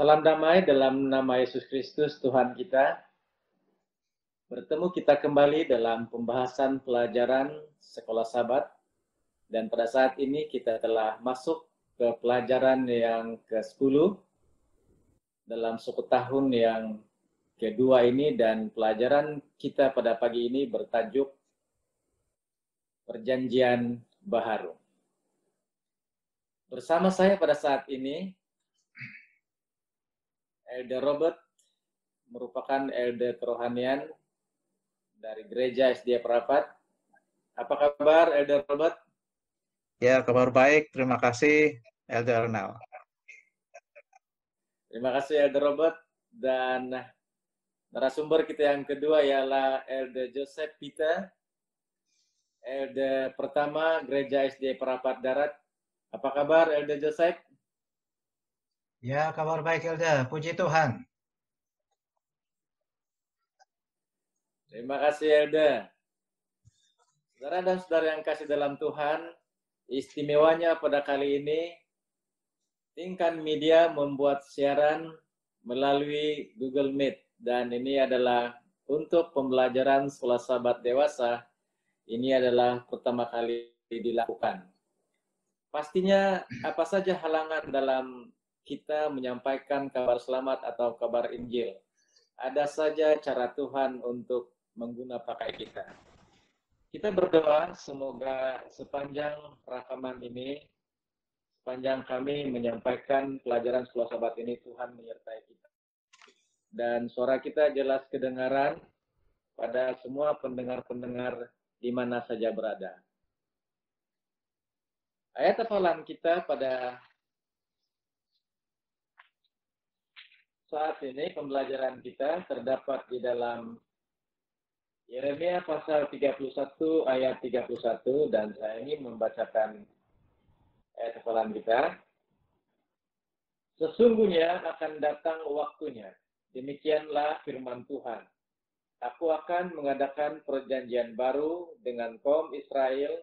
Salam damai dalam nama Yesus Kristus Tuhan kita. Bertemu kita kembali dalam pembahasan pelajaran Sekolah Sabat. Dan pada saat ini kita telah masuk ke pelajaran yang ke-10 dalam suku tahun yang kedua ini, dan pelajaran kita pada pagi ini bertajuk Perjanjian Baharu. Bersama saya pada saat ini Elder Robert, merupakan elder kerohanian dari Gereja SDA Perapat. Apa kabar, Elder Robert? Ya, kabar baik. Terima kasih, Elder Arnal. Terima kasih, Elder Robert. Dan narasumber kita yang kedua ialah Elder Joseph Peter, Elder pertama Gereja SDA Perapat Darat. Apa kabar, Elder Joseph? Ya, kabar baik, Elder. Puji Tuhan. Terima kasih, Elder. Saudara dan saudara yang kasih dalam Tuhan, istimewanya pada kali ini, Tingkan Media membuat siaran melalui Google Meet. Dan ini adalah untuk pembelajaran Sekolah Sabat Dewasa. Ini adalah pertama kali dilakukan. Pastinya apa saja halangan dalam kita menyampaikan kabar selamat atau kabar Injil. Ada saja cara Tuhan untuk menggunakan pakai kita. Kita berdoa semoga sepanjang rekaman ini, sepanjang kami menyampaikan pelajaran Sekolah Sabat ini, Tuhan menyertai kita. Dan suara kita jelas kedengaran pada semua pendengar-pendengar di mana saja berada. Ayat hafalan kita pada saat ini, pembelajaran kita terdapat di dalam Yeremia pasal 31 ayat 31, dan saya ingin membacakan ayat hafalan kita. Sesungguhnya akan datang waktunya, demikianlah firman Tuhan. Aku akan mengadakan perjanjian baru dengan kaum Israel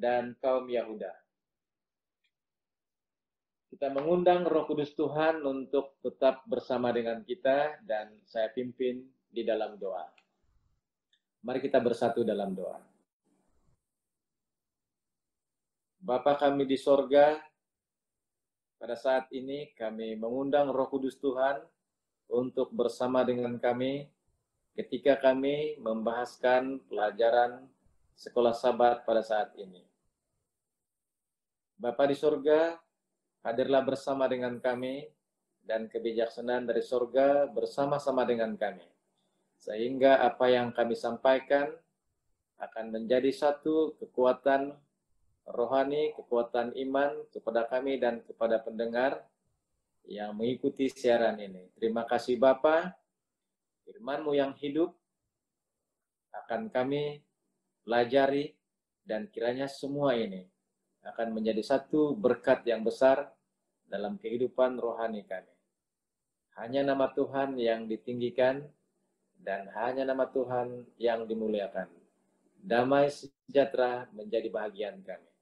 dan kaum Yahuda. Kita mengundang Roh Kudus Tuhan untuk tetap bersama dengan kita, dan saya pimpin di dalam doa. Mari kita bersatu dalam doa. Bapa kami di sorga, pada saat ini kami mengundang Roh Kudus Tuhan untuk bersama dengan kami ketika kami membahaskan pelajaran Sekolah Sabat pada saat ini. Bapa di sorga, hadirlah bersama dengan kami, dan kebijaksanaan dari sorga bersama-sama dengan kami. Sehingga apa yang kami sampaikan akan menjadi satu kekuatan rohani, kekuatan iman kepada kami dan kepada pendengar yang mengikuti siaran ini. Terima kasih Bapa, firman-Mu yang hidup akan kami pelajari, dan kiranya semua ini akan menjadi satu berkat yang besar dalam kehidupan rohani kami. Hanya nama Tuhan yang ditinggikan, dan hanya nama Tuhan yang dimuliakan. Damai sejahtera menjadi bahagian kami.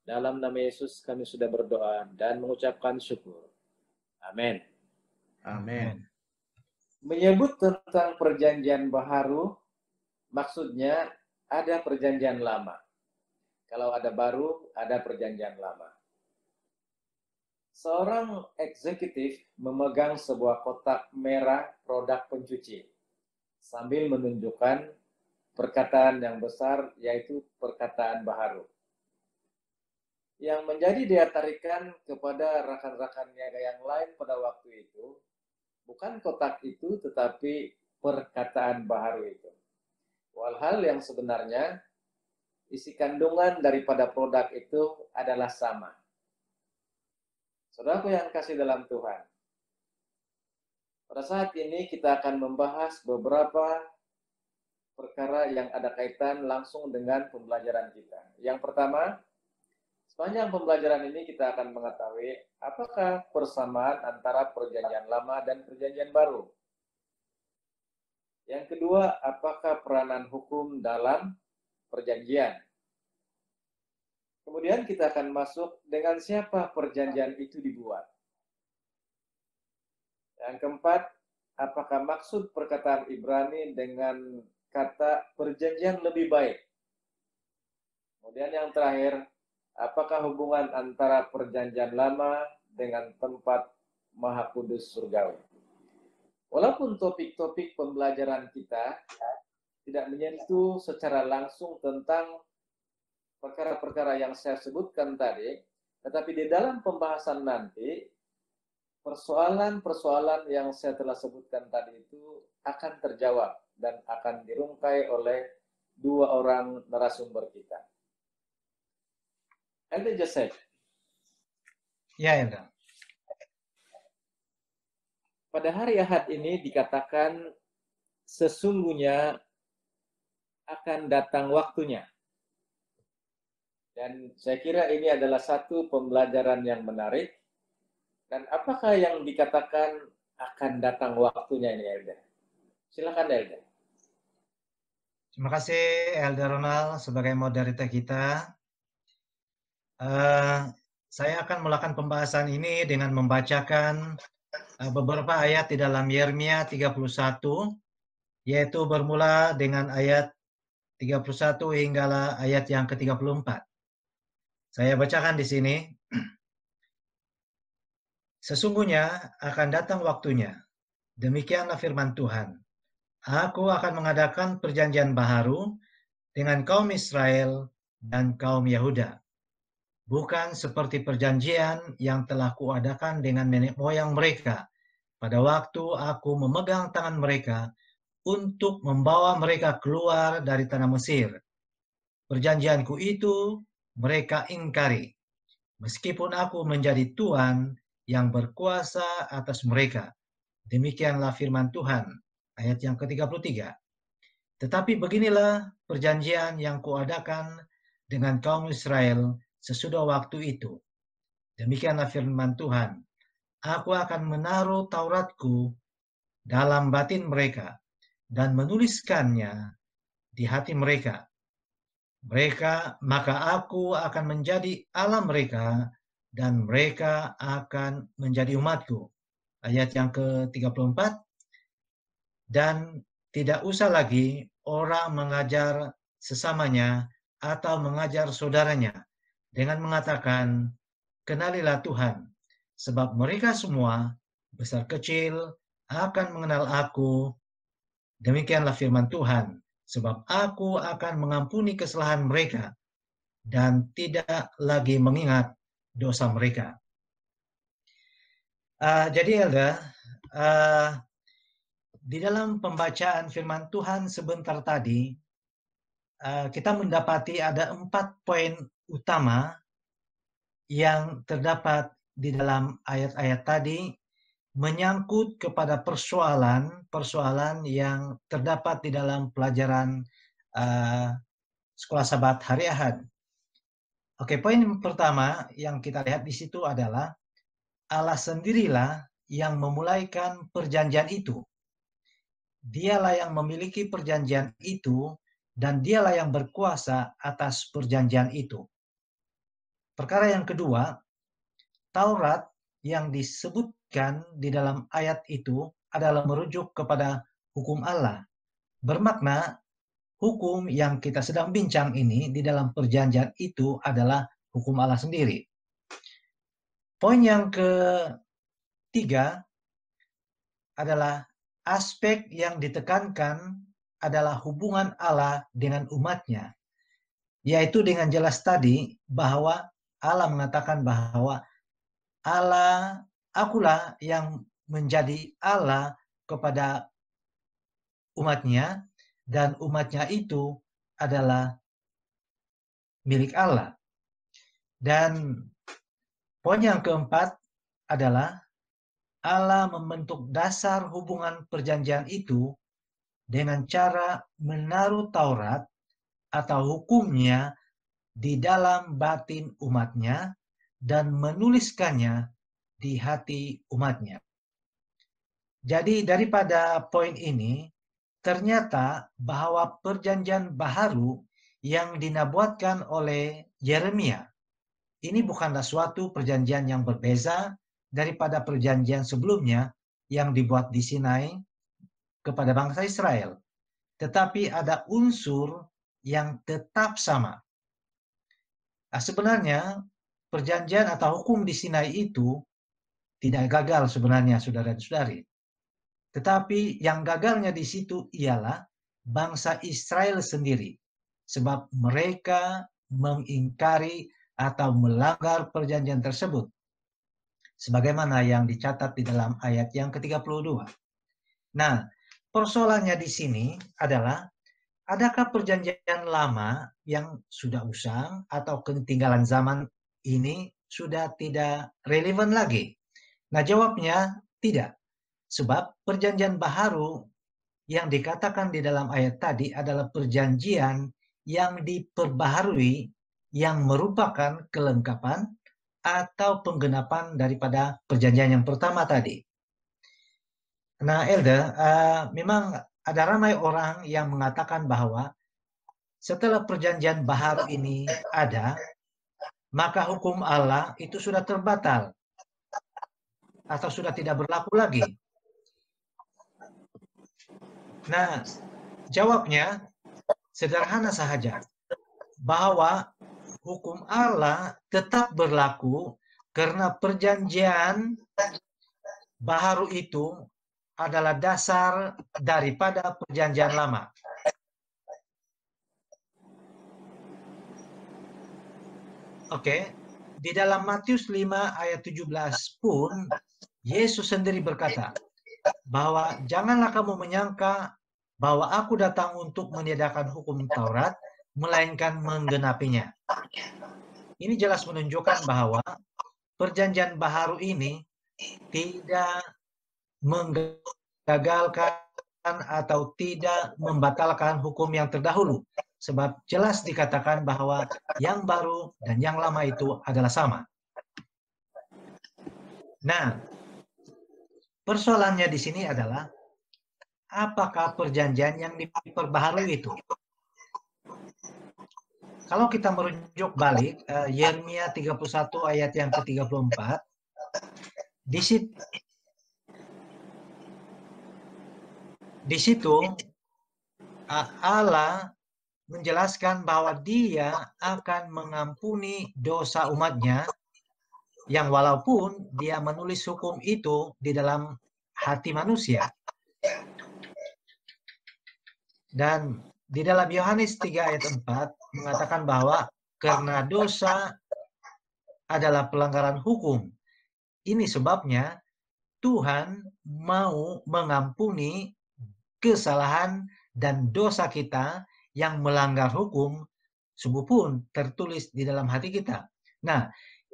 Dalam nama Yesus kami sudah berdoa dan mengucapkan syukur. Amin. Amin. Menyebut tentang perjanjian baharu, maksudnya ada perjanjian lama. Kalau ada baru, ada perjanjian lama. Seorang eksekutif memegang sebuah kotak merah produk pencuci sambil menunjukkan perkataan yang besar, yaitu perkataan baharu. Yang menjadi daya tarikan kepada rakan-rakannya yang lain pada waktu itu, bukan kotak itu, tetapi perkataan baharu itu. Walhal yang sebenarnya, isi kandungan daripada produk itu adalah sama. Saudaraku yang kasih dalam Tuhan, pada saat ini kita akan membahas beberapa perkara yang ada kaitan langsung dengan pembelajaran kita. Yang pertama, sepanjang pembelajaran ini kita akan mengetahui apakah persamaan antara perjanjian lama dan perjanjian baru. Yang kedua, apakah peranan hukum dalam perjanjian. Kemudian kita akan masuk dengan siapa perjanjian itu dibuat. Yang keempat, apakah maksud perkataan Ibrani dengan kata perjanjian lebih baik? Kemudian yang terakhir, apakah hubungan antara perjanjian lama dengan tempat Maha Kudus surgawi? Walaupun topik-topik pembelajaran kita tidak menyentuh secara langsung tentang perkara-perkara yang saya sebutkan tadi, tetapi di dalam pembahasan nanti, persoalan-persoalan yang saya telah sebutkan tadi itu akan terjawab dan akan dirungkai oleh dua orang narasumber kita. Elder Joseph. Ya, Elder. Pada hari Ahad ini dikatakan sesungguhnya akan datang waktunya. Dan saya kira ini adalah satu pembelajaran yang menarik. Dan apakah yang dikatakan akan datang waktunya ini, Elder? Silakan, Elder. Terima kasih Elder Ronald sebagai moderator kita. Saya akan melakukan pembahasan ini dengan membacakan beberapa ayat di dalam Yeremia 31, yaitu bermula dengan ayat 31 hingga ayat yang ke-34. Saya bacakan di sini. Sesungguhnya akan datang waktunya, demikianlah firman Tuhan. Aku akan mengadakan perjanjian baharu dengan kaum Israel dan kaum Yahuda. Bukan seperti perjanjian yang telah kuadakan dengan nenek moyang mereka pada waktu aku memegang tangan mereka untuk membawa mereka keluar dari tanah Mesir. Perjanjianku itu mereka ingkari, meskipun aku menjadi Tuhan yang berkuasa atas mereka. Demikianlah firman Tuhan. Ayat yang ke-33. Tetapi beginilah perjanjian yang kuadakan dengan kaum Israel sesudah waktu itu. Demikianlah firman Tuhan. Aku akan menaruh Tauratku dalam batin mereka dan menuliskannya di hati mereka. Maka aku akan menjadi Allah mereka dan mereka akan menjadi umatku. Ayat yang ke-34. Dan tidak usah lagi orang mengajar sesamanya atau mengajar saudaranya dengan mengatakan, kenalilah Tuhan, sebab mereka semua, besar kecil, akan mengenal aku. Demikianlah firman Tuhan, sebab aku akan mengampuni kesalahan mereka dan tidak lagi mengingat dosa mereka. Jadi Elda, di dalam pembacaan firman Tuhan sebentar tadi, kita mendapati ada 4 poin utama yang terdapat di dalam ayat-ayat tadi menyangkut kepada persoalan yang terdapat di dalam pelajaran sekolah Sabat hari Ahad. Oke, poin pertama yang kita lihat di situ adalah Allah sendirilah yang memulaikan perjanjian itu. Dialah yang memiliki perjanjian itu dan dialah yang berkuasa atas perjanjian itu. Perkara yang kedua, Taurat yang disebutkan di dalam ayat itu adalah merujuk kepada hukum Allah. Bermakna hukum yang kita sedang bincang ini di dalam perjanjian itu adalah hukum Allah sendiri. Poin yang ketiga adalah aspek yang ditekankan adalah hubungan Allah dengan umatnya. Yaitu dengan jelas tadi bahwa Allah mengatakan bahwa akulah yang menjadi Allah kepada umatnya dan umatnya itu adalah milik Allah. Dan poin yang keempat adalah Allah membentuk dasar hubungan perjanjian itu dengan cara menaruh Taurat atau hukumnya di dalam batin umatnya dan menuliskannya di hati umatnya. Jadi daripada poin ini, ternyata bahwa perjanjian baharu yang dinabuatkan oleh Yeremia, ini bukanlah suatu perjanjian yang berbeza daripada perjanjian sebelumnya yang dibuat di Sinai kepada bangsa Israel. Tetapi ada unsur yang tetap sama. Nah, sebenarnya perjanjian atau hukum di Sinai itu tidak gagal sebenarnya, saudara dan saudari. Tetapi yang gagalnya di situ ialah bangsa Israel sendiri. Sebab mereka mengingkari atau melanggar perjanjian tersebut. Sebagaimana yang dicatat di dalam ayat yang ke-32. Nah, persoalannya di sini adalah, adakah perjanjian lama yang sudah usang atau ketinggalan zaman ini sudah tidak relevan lagi? Nah, jawabnya tidak. Sebab perjanjian baharu yang dikatakan di dalam ayat tadi adalah perjanjian yang diperbaharui, yang merupakan kelengkapan atau penggenapan daripada perjanjian yang pertama tadi. Nah, Elder, memang ada ramai orang yang mengatakan bahwa setelah perjanjian baharu ini ada, maka hukum Allah itu sudah terbatal atau sudah tidak berlaku lagi. Nah, jawabnya sederhana saja, bahwa hukum Allah tetap berlaku karena perjanjian baharu itu adalah dasar daripada perjanjian lama. Oke, di dalam Matius 5 ayat 17 pun Yesus sendiri berkata bahwa janganlah kamu menyangka bahwa aku datang untuk meniadakan hukum Taurat, melainkan menggenapinya. Ini jelas menunjukkan bahwa perjanjian baharu ini tidak menggagalkan atau tidak membatalkan hukum yang terdahulu. Sebab jelas dikatakan bahwa yang baru dan yang lama itu adalah sama. Nah, persoalannya di sini adalah, apakah perjanjian yang diperbaharui itu? Kalau kita merujuk balik, Yeremia 31 ayat yang ke-34, di situ Allah menjelaskan bahwa Dia akan mengampuni dosa umatnya, yang walaupun Dia menulis hukum itu di dalam hati manusia. Dan di dalam Yohanes 3 ayat 4 mengatakan bahwa karena dosa adalah pelanggaran hukum. Ini sebabnya Tuhan mau mengampuni kesalahan dan dosa kita yang melanggar hukum, sungguh pun tertulis di dalam hati kita. Nah,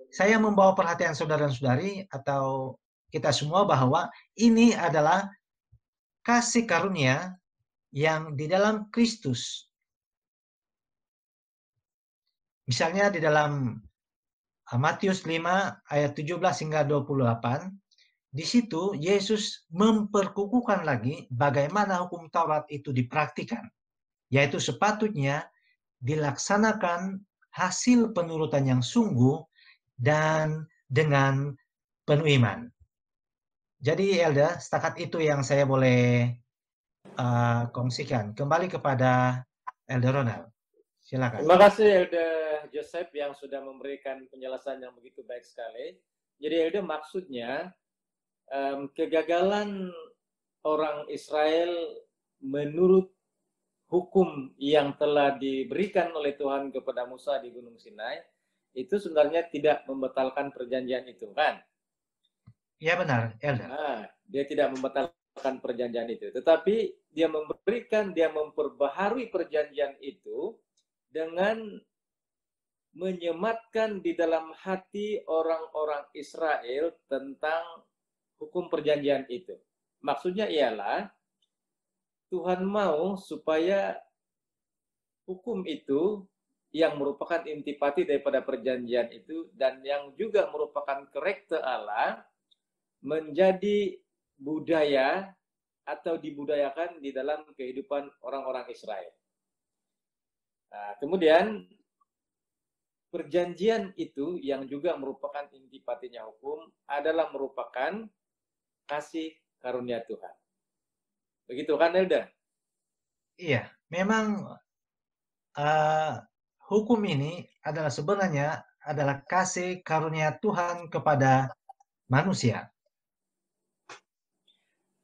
saya membawa perhatian saudara dan saudari atau kita semua bahwa ini adalah kasih karunia yang di dalam Kristus. Misalnya di dalam Matius 5 ayat 17 hingga 28, di situ Yesus memperkukuhkan lagi bagaimana hukum Taurat itu dipraktikkan, yaitu sepatutnya dilaksanakan hasil penurutan yang sungguh dan dengan penuh iman. Jadi Elda, setakat itu yang saya boleh kongsikan. Kembali kepada Elder Ronald. Silakan. Terima kasih Elder Joseph yang sudah memberikan penjelasan yang begitu baik sekali. Jadi Elder, maksudnya kegagalan orang Israel menurut hukum yang telah diberikan oleh Tuhan kepada Musa di Gunung Sinai itu sebenarnya tidak membatalkan perjanjian itu, kan? Ya benar, Elder. Nah, dia tidak membatalkan perjanjian itu, tetapi dia memperbaharui perjanjian itu dengan menyematkan di dalam hati orang-orang Israel tentang hukum perjanjian itu. Maksudnya ialah Tuhan mau supaya hukum itu yang merupakan intipati daripada perjanjian itu dan yang juga merupakan karakter Allah menjadi budaya atau dibudayakan di dalam kehidupan orang-orang Israel. Nah, kemudian perjanjian itu yang juga merupakan intipatinya hukum adalah merupakan kasih karunia Tuhan. Begitu kan, Elda? Iya, memang hukum ini adalah sebenarnya adalah kasih karunia Tuhan kepada manusia.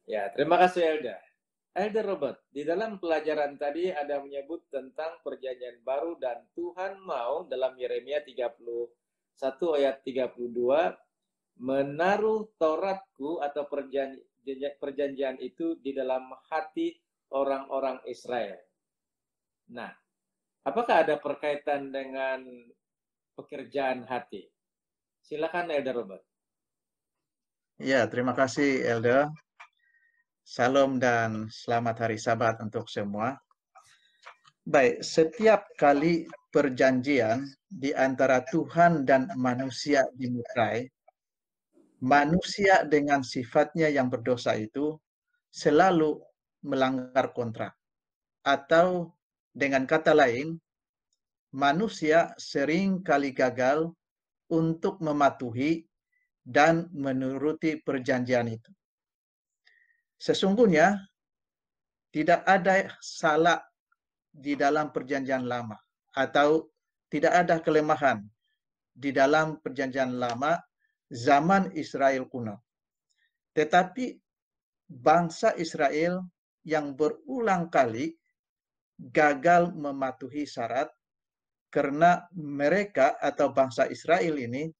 Ya, terima kasih Elda. Elder Robert, di dalam pelajaran tadi ada menyebut tentang perjanjian baru dan Tuhan mau dalam Yeremia 31 ayat 32 menaruh Tauratku atau perjanjian itu di dalam hati orang-orang Israel. Nah, apakah ada perkaitan dengan pekerjaan hati? Silakan Elder Robert. Ya, terima kasih Elda. Salam dan selamat hari Sabat untuk semua. Baik, setiap kali perjanjian di antara Tuhan dan manusia dimulai, manusia dengan sifatnya yang berdosa itu selalu melanggar kontrak. Atau dengan kata lain, manusia sering kali gagal untuk mematuhi dan menuruti perjanjian itu. Sesungguhnya tidak ada salah di dalam perjanjian lama atau tidak ada kelemahan di dalam perjanjian lama zaman Israel kuno. Tetapi bangsa Israel yang berulang kali gagal mematuhi syarat karena mereka atau bangsa Israel ini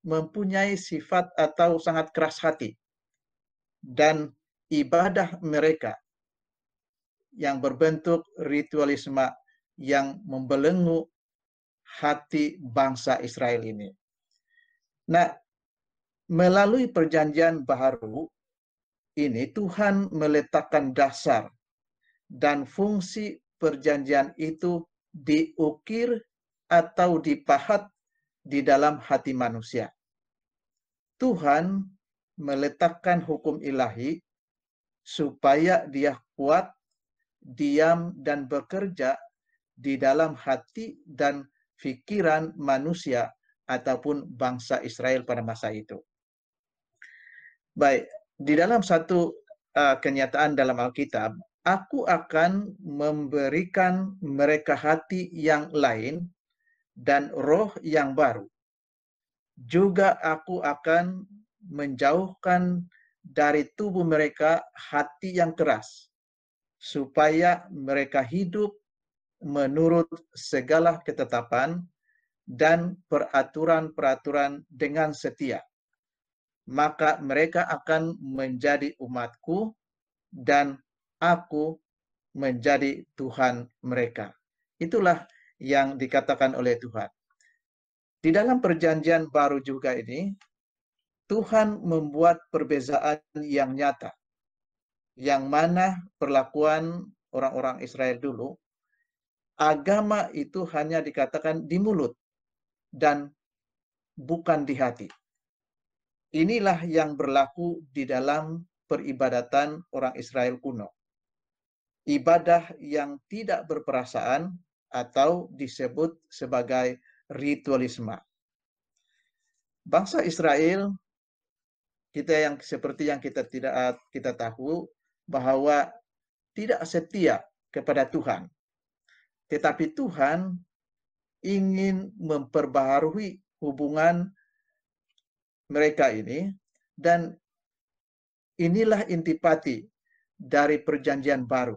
mempunyai sifat atau sangat keras hati. Dan ibadah mereka yang berbentuk ritualisme yang membelenggu hati bangsa Israel ini. Nah, melalui perjanjian baru ini Tuhan meletakkan dasar dan fungsi perjanjian itu diukir atau dipahat di dalam hati manusia. Tuhan meletakkan hukum ilahi supaya dia kuat, diam, dan bekerja di dalam hati dan pikiran manusia ataupun bangsa Israel pada masa itu. Baik, di dalam satu kenyataan dalam Alkitab, aku akan memberikan mereka hati yang lain dan roh yang baru. Juga aku akan menjauhkan dari tubuh mereka hati yang keras, supaya mereka hidup menurut segala ketetapan dan peraturan-peraturan dengan setia. Maka mereka akan menjadi umatku dan aku menjadi Tuhan mereka. Itulah yang dikatakan oleh Tuhan. Di dalam perjanjian baru juga ini, Tuhan membuat perbezaan yang nyata, yang mana perlakuan orang-orang Israel dulu, agama itu hanya dikatakan di mulut dan bukan di hati. Inilah yang berlaku di dalam peribadatan orang Israel kuno. Ibadah yang tidak berperasaan atau disebut sebagai ritualisme. Bangsa Israel, kita yang seperti yang kita tahu bahwa tidak setia kepada Tuhan. Tetapi Tuhan ingin memperbaharui hubungan mereka ini, dan inilah intipati dari perjanjian baru,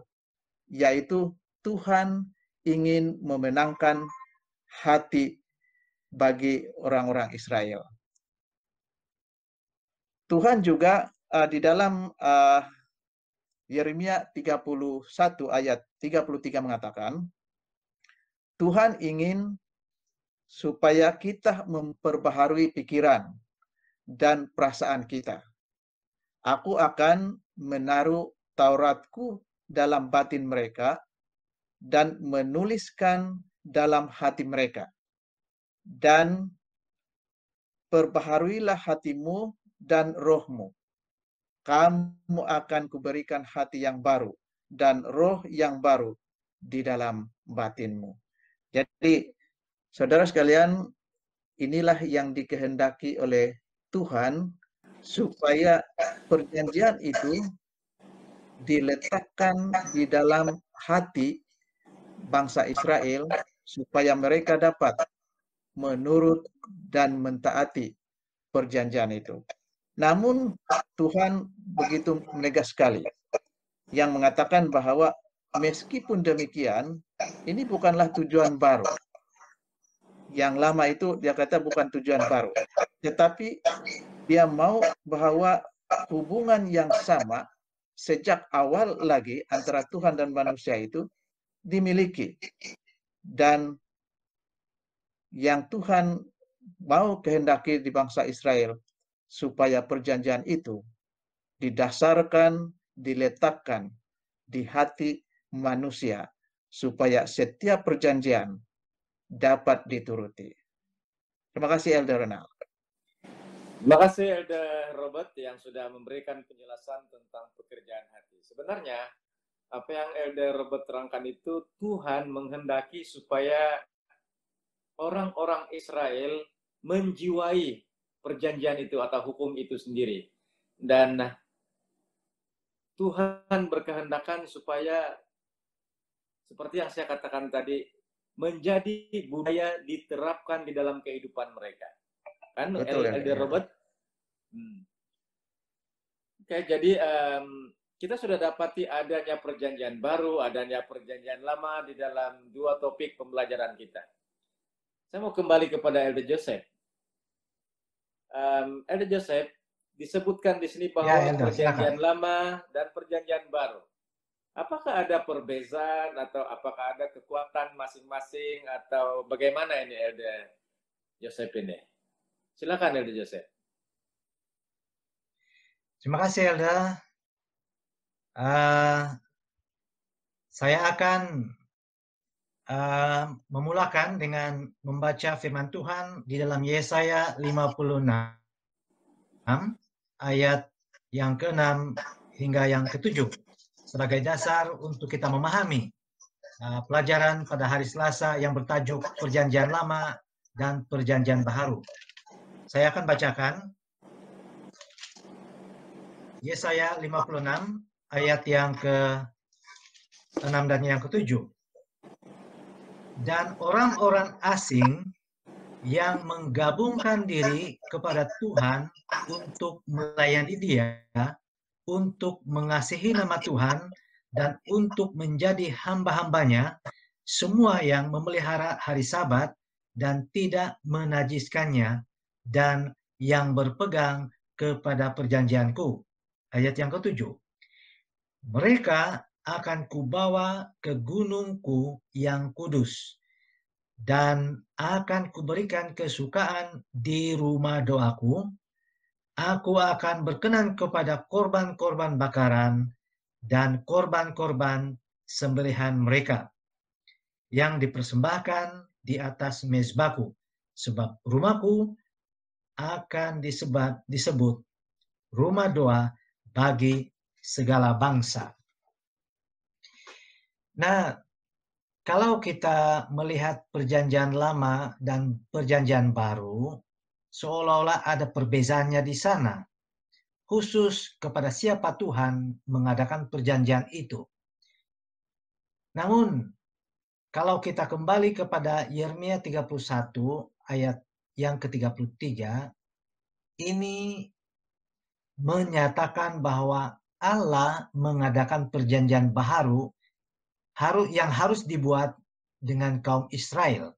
yaitu Tuhan ingin memenangkan hati bagi orang-orang Israel. Tuhan juga di dalam Yeremia 31 ayat 33 mengatakan, Tuhan ingin supaya kita memperbaharui pikiran dan perasaan kita. Aku akan menaruh Tauratku dalam batin mereka dan menuliskan dalam hati mereka. Dan perbaharuilah hatimu dan rohmu. Kamu akan kuberikan hati yang baru dan roh yang baru di dalam batinmu. Jadi, saudara sekalian, inilah yang dikehendaki oleh Tuhan supaya perjanjian itu diletakkan di dalam hati bangsa Israel supaya mereka dapat menurut dan mentaati perjanjian itu. Namun Tuhan begitu menegas sekali yang mengatakan bahwa meskipun demikian, ini bukanlah tujuan baru. Yang lama itu dia kata bukan tujuan baru, tetapi dia mau bahwa hubungan yang sama sejak awal lagi antara Tuhan dan manusia itu dimiliki. Dan yang Tuhan mau kehendaki di bangsa Israel supaya perjanjian itu didasarkan, diletakkan di hati manusia supaya setiap perjanjian dapat dituruti. Terima kasih Elder Ronald. Terima kasih Elder Robert yang sudah memberikan penjelasan tentang pekerjaan hati. Sebenarnya apa yang Elder Robert terangkan itu Tuhan menghendaki supaya orang-orang Israel menjiwai perjanjian itu atau hukum itu sendiri. Dan Tuhan berkehendakan supaya seperti yang saya katakan tadi, menjadi budaya diterapkan di dalam kehidupan mereka. Kan, Elder Robert? Oke, jadi kita sudah dapati adanya perjanjian baru, adanya perjanjian lama di dalam dua topik pembelajaran kita. Saya mau kembali kepada Elder Joseph. Elder Joseph, disebutkan di sini bahwa perjanjian lama dan perjanjian baru. Apakah ada perbezaan atau apakah ada kekuatan masing-masing atau bagaimana ini Elder Joseph ini? Silakan Elder Joseph. Terima kasih Elder. Saya akan memulakan dengan membaca firman Tuhan di dalam Yesaya 56 ayat yang ke-6 hingga yang ke-7 sebagai dasar untuk kita memahami pelajaran pada hari Selasa yang bertajuk Perjanjian Lama dan Perjanjian Baru. Saya akan bacakan Yesaya 56 ayat yang ke-6 dan yang ke-7. Dan orang-orang asing yang menggabungkan diri kepada Tuhan untuk melayani Dia, untuk mengasihi nama Tuhan, dan untuk menjadi hamba-hambanya, semua yang memelihara hari Sabat dan tidak menajiskannya, dan yang berpegang kepada perjanjianku. Ayat yang ke-7. Mereka akan kubawa ke gunungku yang kudus, dan akan kuberikan kesukaan di rumah doaku. Aku akan berkenan kepada korban-korban bakaran dan korban-korban sembelihan mereka yang dipersembahkan di atas mezbahku, sebab rumahku akan disebut rumah doa bagi segala bangsa. Nah, kalau kita melihat perjanjian lama dan perjanjian baru, seolah-olah ada perbezaannya di sana, khusus kepada siapa Tuhan mengadakan perjanjian itu. Namun, kalau kita kembali kepada Yeremia 31 ayat yang ke-33, ini menyatakan bahwa Allah mengadakan perjanjian baru yang harus dibuat dengan kaum Israel.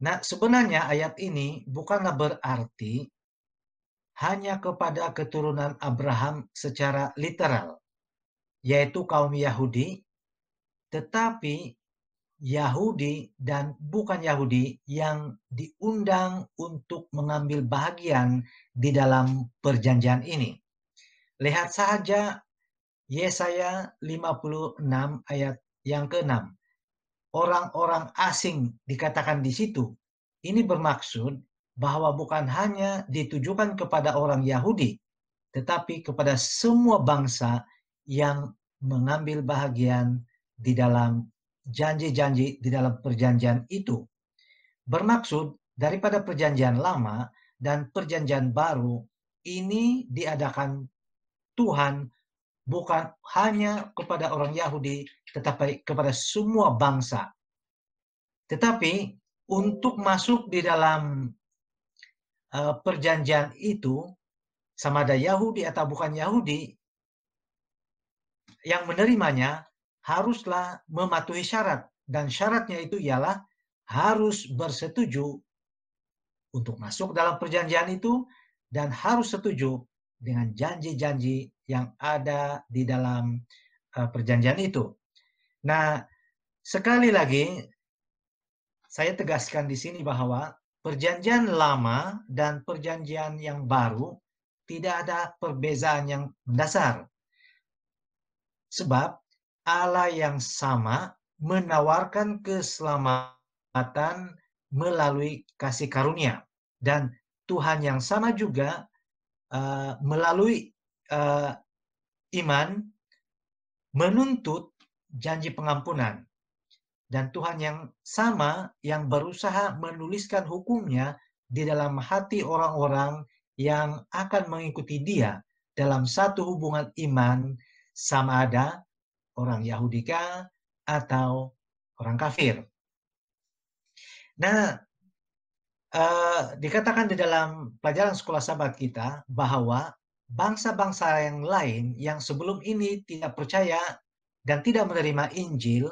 Nah, sebenarnya ayat ini bukanlah berarti hanya kepada keturunan Abraham secara literal, yaitu kaum Yahudi, tetapi Yahudi dan bukan Yahudi yang diundang untuk mengambil bahagian di dalam perjanjian ini. Lihat saja Yesaya 56 ayat yang ke-6. Orang-orang asing dikatakan di situ. Ini bermaksud bahwa bukan hanya ditujukan kepada orang Yahudi, tetapi kepada semua bangsa yang mengambil bahagian di dalam janji-janji di dalam perjanjian itu. Bermaksud daripada perjanjian lama dan perjanjian baru ini diadakan Tuhan bukan hanya kepada orang Yahudi, tetapi kepada semua bangsa. Tetapi untuk masuk di dalam perjanjian itu, sama ada Yahudi atau bukan Yahudi, yang menerimanya haruslah mematuhi syarat. Dan syaratnya itu ialah harus bersetuju untuk masuk dalam perjanjian itu dan harus setuju dengan janji-janji yang ada di dalam perjanjian itu. Nah, sekali lagi saya tegaskan di sini bahwa perjanjian lama dan perjanjian yang baru tidak ada perbezaan yang mendasar. Sebab Allah yang sama menawarkan keselamatan melalui kasih karunia. Dan Tuhan yang sama juga melalui iman menuntut janji pengampunan. Dan Tuhan yang sama yang berusaha menuliskan hukumnya di dalam hati orang-orang yang akan mengikuti Dia dalam satu hubungan iman, sama ada orang Yahudi kah atau orang kafir. Nah, dikatakan di dalam pelajaran sekolah sahabat kita bahwa bangsa-bangsa yang lain yang sebelum ini tidak percaya dan tidak menerima Injil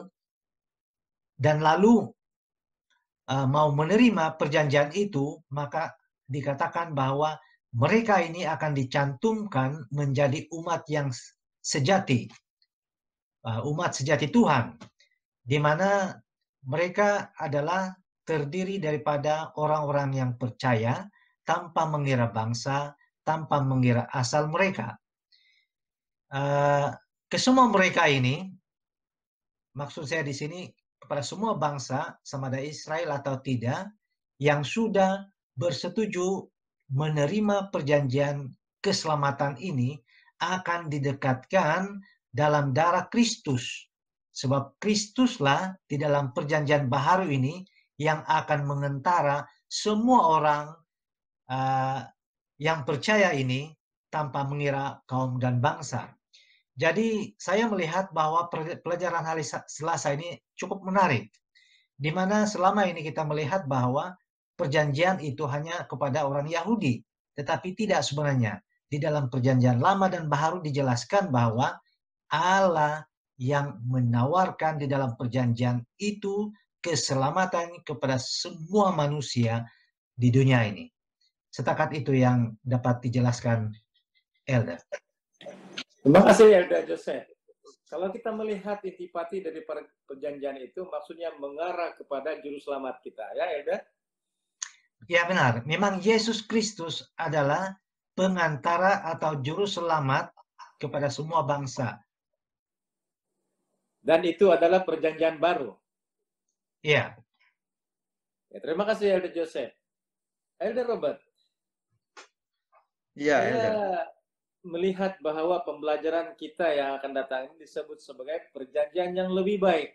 dan lalu mau menerima perjanjian itu, maka dikatakan bahwa mereka ini akan dicantumkan menjadi umat yang sejati, umat sejati Tuhan, di mana mereka adalah terdiri daripada orang-orang yang percaya tanpa mengira bangsa, tanpa mengira asal mereka. Kesemua mereka ini, maksud saya di sini kepada semua bangsa, sama ada Israel atau tidak, yang sudah bersetuju menerima perjanjian keselamatan ini akan didekatkan dalam darah Kristus. Sebab Kristuslah di dalam perjanjian baru ini yang akan mengentara semua orang yang percaya ini tanpa mengira kaum dan bangsa. Jadi saya melihat bahwa pelajaran hari Selasa ini cukup menarik. Di mana selama ini kita melihat bahwa perjanjian itu hanya kepada orang Yahudi. Tetapi tidak sebenarnya. Di dalam perjanjian lama dan baru dijelaskan bahwa Allah yang menawarkan di dalam perjanjian itu keselamatan kepada semua manusia di dunia ini. Setakat itu yang dapat dijelaskan Elder. Terima kasih Elder Joseph. Kalau kita melihat intipati dari perjanjian itu maksudnya mengarah kepada juru selamat kita, ya Elder? Ya benar, memang Yesus Kristus adalah pengantara atau juru selamat kepada semua bangsa. Dan itu adalah perjanjian baru. Iya. Ya, terima kasih Elder Joseph. Elder Robert. Ya, Saya Elder. melihat bahwa pembelajaran kita yang akan datang ini disebut sebagai perjanjian yang lebih baik.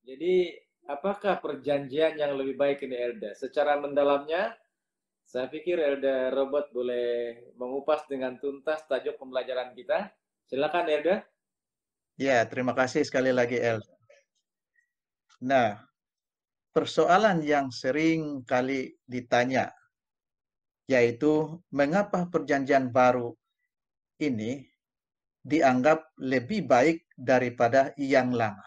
Jadi, apakah perjanjian yang lebih baik ini, Elder? Secara mendalamnya, saya pikir Elder Robert boleh mengupas dengan tuntas tajuk pembelajaran kita. Silakan, Elder. Ya, terima kasih sekali lagi, Elder. Nah, persoalan yang sering kali ditanya, yaitu mengapa perjanjian baru ini dianggap lebih baik daripada yang lama.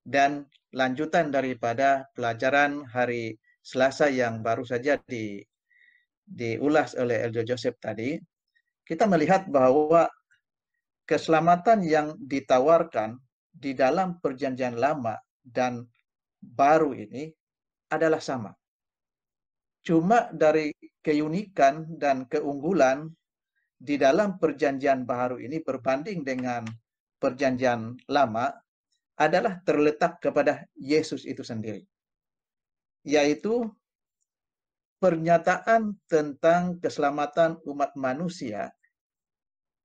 Dan lanjutan daripada pelajaran hari Selasa yang baru saja diulas oleh Elder Joseph tadi, kita melihat bahwa keselamatan yang ditawarkan di dalam perjanjian lama dan baru ini adalah sama. Cuma dari keunikan dan keunggulan di dalam perjanjian baru ini berbanding dengan perjanjian lama adalah terletak kepada Yesus itu sendiri. Yaitu pernyataan tentang keselamatan umat manusia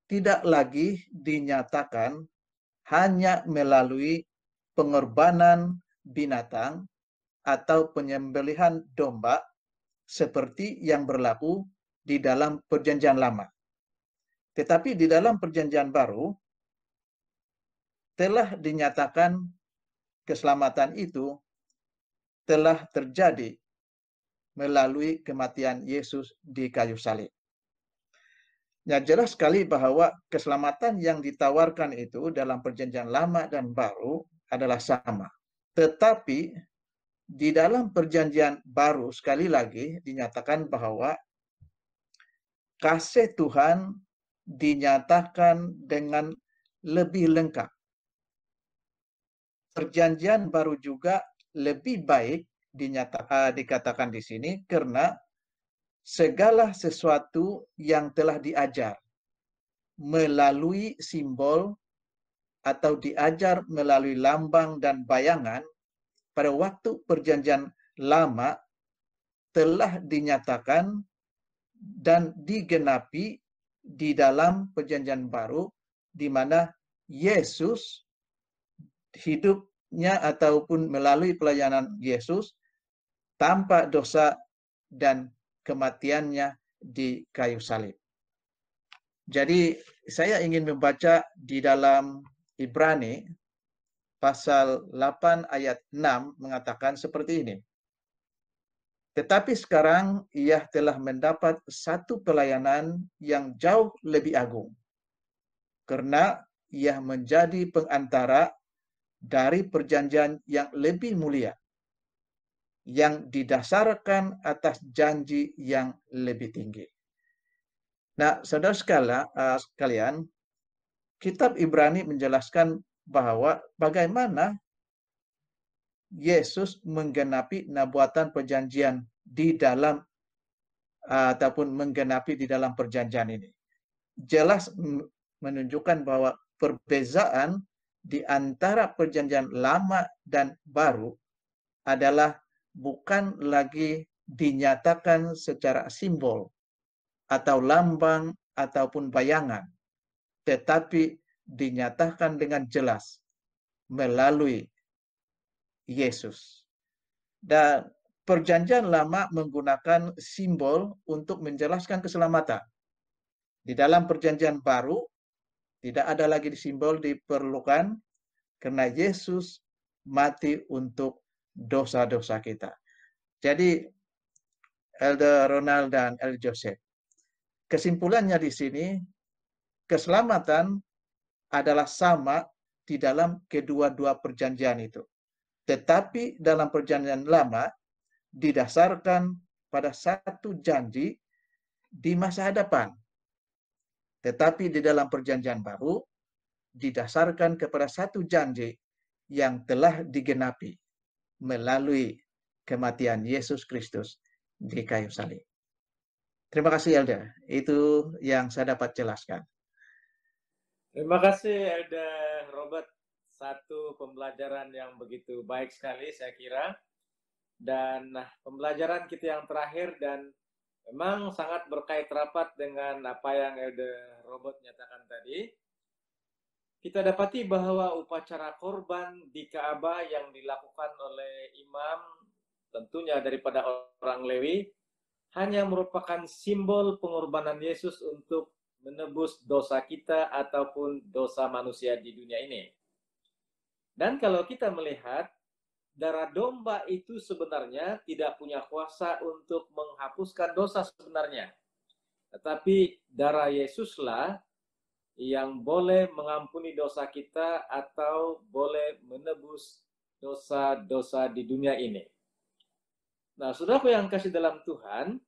tidak lagi dinyatakan hanya melalui pengorbanan binatang atau penyembelihan domba seperti yang berlaku di dalam perjanjian lama. Tetapi di dalam perjanjian baru telah dinyatakan keselamatan itu telah terjadi melalui kematian Yesus di kayu salib. Ya, jelas sekali bahwa keselamatan yang ditawarkan itu dalam perjanjian lama dan baru adalah sama. Tetapi di dalam perjanjian baru sekali lagi dinyatakan bahwa kasih Tuhan dinyatakan dengan lebih lengkap. Perjanjian baru juga lebih baik dikatakan di sini karena segala sesuatu yang telah diajar melalui simbol atau diajar melalui lambang dan bayangan pada waktu perjanjian lama telah dinyatakan dan digenapi di dalam perjanjian baru, di mana Yesus hidupnya ataupun melalui pelayanan Yesus tanpa dosa dan kematiannya di kayu salib. Jadi saya ingin membaca di dalam Ibrani pasal 8 ayat 6 mengatakan seperti ini. Tetapi sekarang ia telah mendapat satu pelayanan yang jauh lebih agung. Karena ia menjadi pengantara dari perjanjian yang lebih mulia, yang didasarkan atas janji yang lebih tinggi. Nah, saudara sekalian, kitab Ibrani menjelaskan bahwa bagaimana Yesus menggenapi nubuatan perjanjian di dalam ataupun menggenapi di dalam perjanjian ini. Jelas menunjukkan bahwa perbezaan di antara perjanjian lama dan baru adalah bukan lagi dinyatakan secara simbol atau lambang ataupun bayangan, tetapi dinyatakan dengan jelas melalui Yesus. Dan perjanjian lama menggunakan simbol untuk menjelaskan keselamatan. Di dalam perjanjian baru tidak ada lagi simbol diperlukan karena Yesus mati untuk dosa-dosa kita. Jadi Elder Ronald dan Elder Joseph, kesimpulannya di sini keselamatan adalah sama di dalam kedua-dua perjanjian itu. Tetapi dalam perjanjian lama didasarkan pada satu janji di masa hadapan. Tetapi di dalam perjanjian baru didasarkan kepada satu janji yang telah digenapi melalui kematian Yesus Kristus di kayu salib. Terima kasih Elder. Itu yang saya dapat jelaskan. Terima kasih Elder Robert. Satu pembelajaran yang begitu baik sekali saya kira. Dan pembelajaran kita yang terakhir dan memang sangat berkait rapat dengan apa yang Elder Robert nyatakan tadi. Kita dapati bahwa upacara korban di Ka'bah yang dilakukan oleh imam, tentunya daripada orang Lewi, hanya merupakan simbol pengorbanan Yesus untuk menebus dosa kita ataupun dosa manusia di dunia ini. Dan kalau kita melihat, darah domba itu sebenarnya tidak punya kuasa untuk menghapuskan dosa sebenarnya. Tetapi darah Yesuslah yang boleh mengampuni dosa kita atau boleh menebus dosa-dosa di dunia ini. Nah, saudaraku yang kasih dalam Tuhan,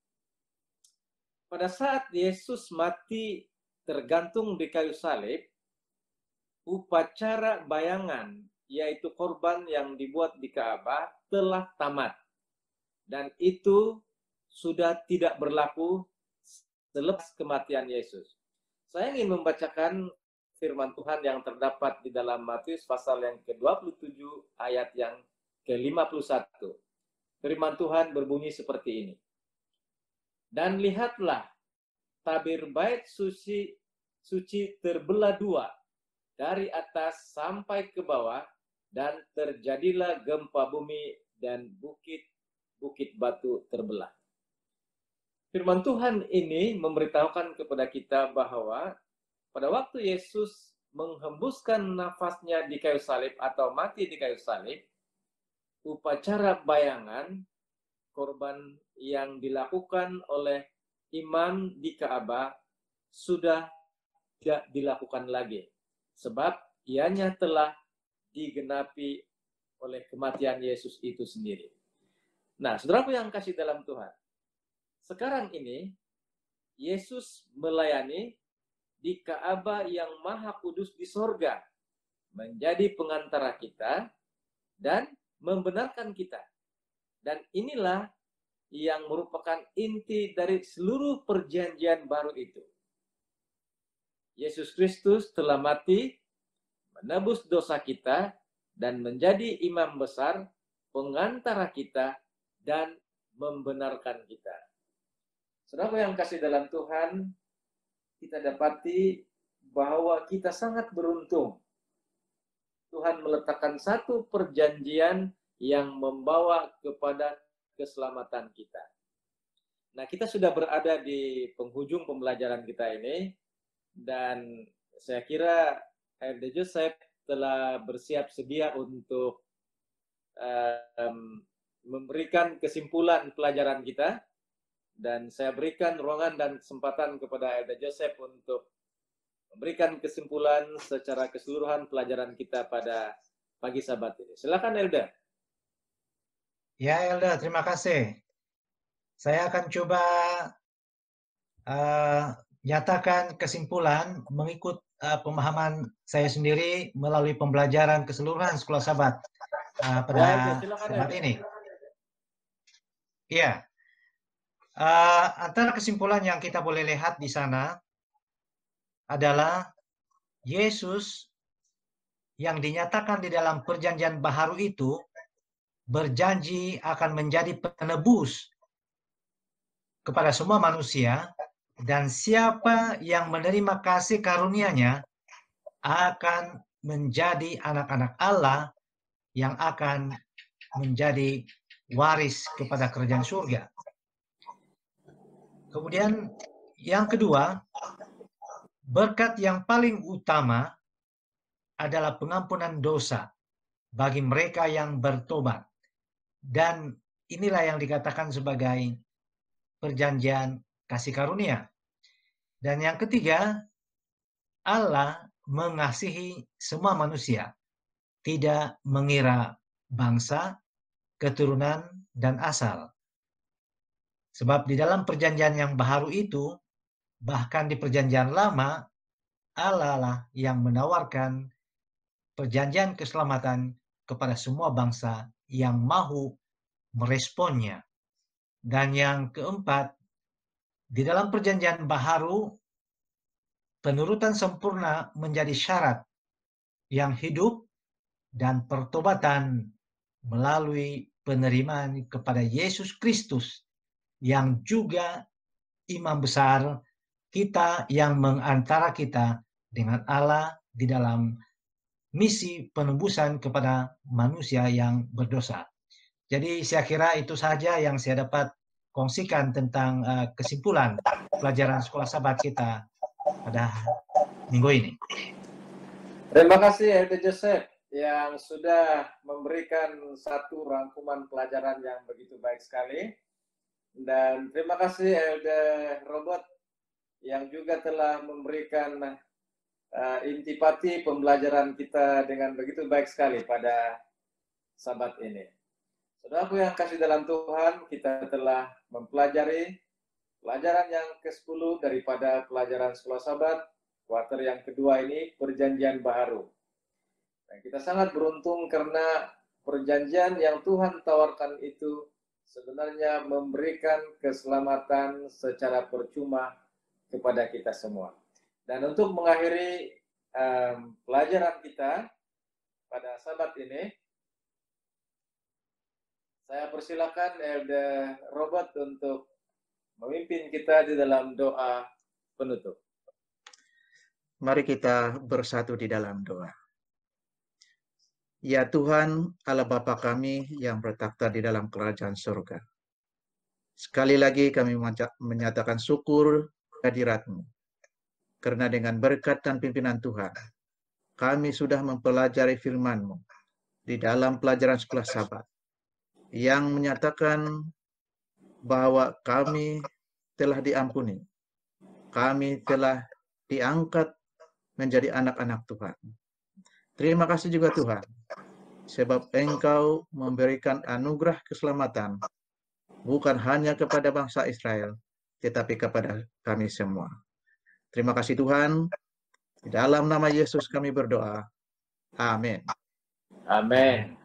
pada saat Yesus mati tergantung di kayu salib, upacara bayangan, yaitu korban yang dibuat di Ka'bah, telah tamat. Dan itu sudah tidak berlaku selepas kematian Yesus. Saya ingin membacakan firman Tuhan yang terdapat di dalam Matius pasal yang ke-27 ayat yang ke-51. Firman Tuhan berbunyi seperti ini. Dan lihatlah, tabir bait suci terbelah dua, dari atas sampai ke bawah, dan terjadilah gempa bumi dan bukit-bukit batu terbelah. firman Tuhan ini memberitahukan kepada kita bahwa pada waktu Yesus menghembuskan nafasnya di kayu salib atau mati di kayu salib, upacara bayangan korban yang dilakukan oleh imam di Ka'bah sudah tidak dilakukan lagi, sebab ianya telah digenapi oleh kematian Yesus itu sendiri. Nah, saudaraku yang kasih dalam Tuhan, sekarang ini Yesus melayani di Ka'bah yang maha kudus di sorga, menjadi pengantara kita dan membenarkan kita. Dan inilah yang merupakan inti dari seluruh perjanjian baru itu. Yesus Kristus telah mati, menebus dosa kita, dan menjadi imam besar, pengantara kita, dan membenarkan kita. Saudara yang kasih dalam Tuhan, kita dapati bahwa kita sangat beruntung. Tuhan meletakkan satu perjanjian yang membawa kepada keselamatan kita. Nah, kita sudah berada di penghujung pembelajaran kita ini, dan saya kira HRD Joseph telah bersiap sedia untuk memberikan kesimpulan pelajaran kita, dan saya berikan ruangan dan kesempatan kepada HRD Joseph untuk memberikan kesimpulan secara keseluruhan pelajaran kita pada pagi Sabat ini. Silakan Elda. Ya Elda, terima kasih. Saya akan coba nyatakan kesimpulan mengikut pemahaman saya sendiri melalui pembelajaran keseluruhan Sekolah Sabat pada saat ini. Iya, antara kesimpulan yang kita boleh lihat di sana adalah Yesus yang dinyatakan di dalam perjanjian baharu itu berjanji akan menjadi penebus kepada semua manusia, dan siapa yang menerima kasih karunia-Nya akan menjadi anak-anak Allah yang akan menjadi waris kepada kerajaan surga. Kemudian yang kedua, berkat yang paling utama adalah pengampunan dosa bagi mereka yang bertobat. Dan inilah yang dikatakan sebagai perjanjian kasih karunia. Dan yang ketiga, Allah mengasihi semua manusia, tidak mengira bangsa, keturunan, dan asal. Sebab di dalam perjanjian yang baru itu, bahkan di perjanjian lama, Allah lah yang menawarkan perjanjian keselamatan kepada semua bangsa yang mau meresponnya. Dan yang keempat, di dalam perjanjian baharu, penurutan sempurna menjadi syarat yang hidup, dan pertobatan melalui penerimaan kepada Yesus Kristus yang juga imam besar kita yang mengantara kita dengan Allah di dalam misi penebusan kepada manusia yang berdosa. Jadi saya kira itu saja yang saya dapat kongsikan tentang kesimpulan pelajaran Sekolah Sabat kita pada minggu ini. Terima kasih Elder Joseph yang sudah memberikan satu rangkuman pelajaran yang begitu baik sekali. Dan terima kasih Elder Robert yang juga telah memberikan intipati pembelajaran kita dengan begitu baik sekali pada Sabat ini. Saudaraku yang kasih dalam Tuhan, kita telah mempelajari pelajaran yang ke-10 daripada pelajaran Sekolah Sabat, kuarter yang kedua ini, perjanjian baharu. Dan kita sangat beruntung karena perjanjian yang Tuhan tawarkan itu sebenarnya memberikan keselamatan secara percuma kepada kita semua. Dan untuk mengakhiri pelajaran kita pada Sabat ini, saya persilakan Elder Robert untuk memimpin kita di dalam doa penutup. Mari kita bersatu di dalam doa. Ya Tuhan, Allah Bapa kami yang bertakhta di dalam kerajaan surga. Sekali lagi kami menyatakan syukur kehadirat-Mu. Karena dengan berkat dan pimpinan Tuhan, kami sudah mempelajari firman-Mu di dalam pelajaran sekolah Sabat, yang menyatakan bahwa kami telah diampuni. Kami telah diangkat menjadi anak-anak Tuhan. Terima kasih juga Tuhan, sebab Engkau memberikan anugerah keselamatan bukan hanya kepada bangsa Israel, tetapi kepada kami semua. Terima kasih Tuhan. Di dalam nama Yesus kami berdoa. Amin. Amin.